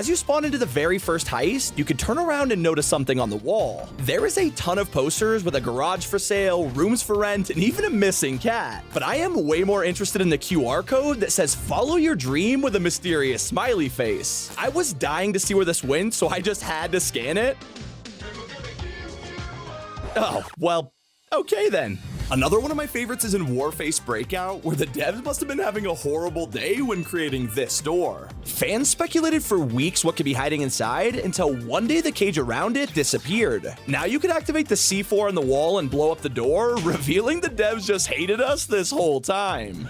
As you spawn into the very first heist, you can turn around and notice something on the wall. There is a ton of posters with a garage for sale, rooms for rent, and even a missing cat. But I am way more interested in the QR code that says follow your dream with a mysterious smiley face. I was dying to see where this went, so I just had to scan it. Oh, well, okay then. Another one of my favorites is in Warface Breakout, where the devs must have been having a horrible day when creating this door. Fans speculated for weeks what could be hiding inside until one day the cage around it disappeared. Now you can activate the C4 on the wall and blow up the door, revealing the devs just hated us this whole time.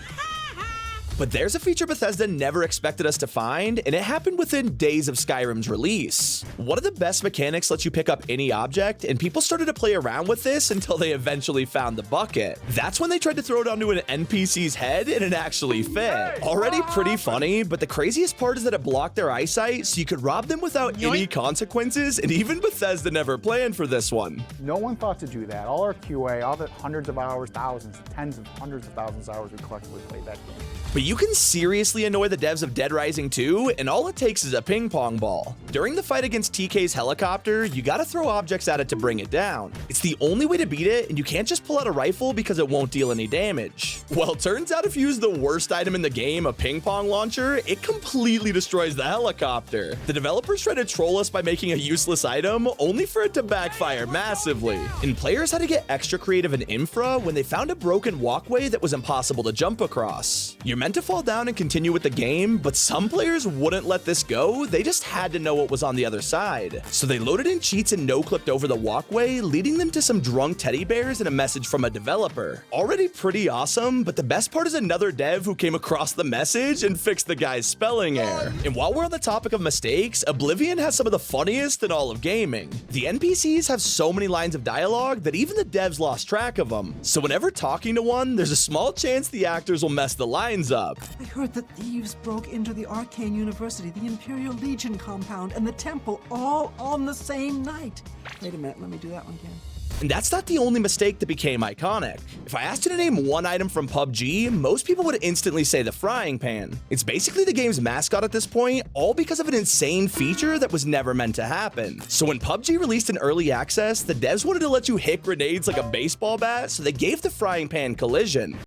But there's a feature Bethesda never expected us to find, and it happened within days of Skyrim's release. One of the best mechanics lets you pick up any object, and people started to play around with this until they eventually found the bucket. That's when they tried to throw it onto an NPC's head, and it actually fit. Already pretty funny, but the craziest part is that it blocked their eyesight, so you could rob them without any consequences, and even Bethesda never planned for this one. No one thought to do that. All our QA, all the hundreds of hours, thousands, tens of hundreds of thousands of hours we collectively played that game. But you can seriously annoy the devs of Dead Rising 2, and all it takes is a ping pong ball. During the fight against TK's helicopter, you gotta throw objects at it to bring it down. It's the only way to beat it, and you can't just pull out a rifle because it won't deal any damage. Well, it turns out if you use the worst item in the game, a ping pong launcher, it completely destroys the helicopter. The developers tried to troll us by making a useless item, only for it to backfire massively. And players had to get extra creative in Infra when they found a broken walkway that was impossible to jump across. You're meant to fall down and continue with the game, but some players wouldn't let this go. They just had to know what was on the other side. So they loaded in cheats and no-clipped over the walkway, leading them to some drunk teddy bears and a message from a developer. Already pretty awesome, but the best part is another dev who came across the message and fixed the guy's spelling error. And while we're on the topic of mistakes, Oblivion has some of the funniest in all of gaming. The NPCs have so many lines of dialogue that even the devs lost track of them. So whenever talking to one, there's a small chance the actors will mess the lines up. I heard that thieves broke into the Arcane University, the Imperial Legion compound, and the temple all on the same night. Wait a minute, let me do that one again. And that's not the only mistake that became iconic. If I asked you to name one item from PUBG, most people would instantly say the frying pan. It's basically the game's mascot at this point, all because of an insane feature that was never meant to happen. So when PUBG released in early access, the devs wanted to let you hit grenades like a baseball bat, so they gave the frying pan collision.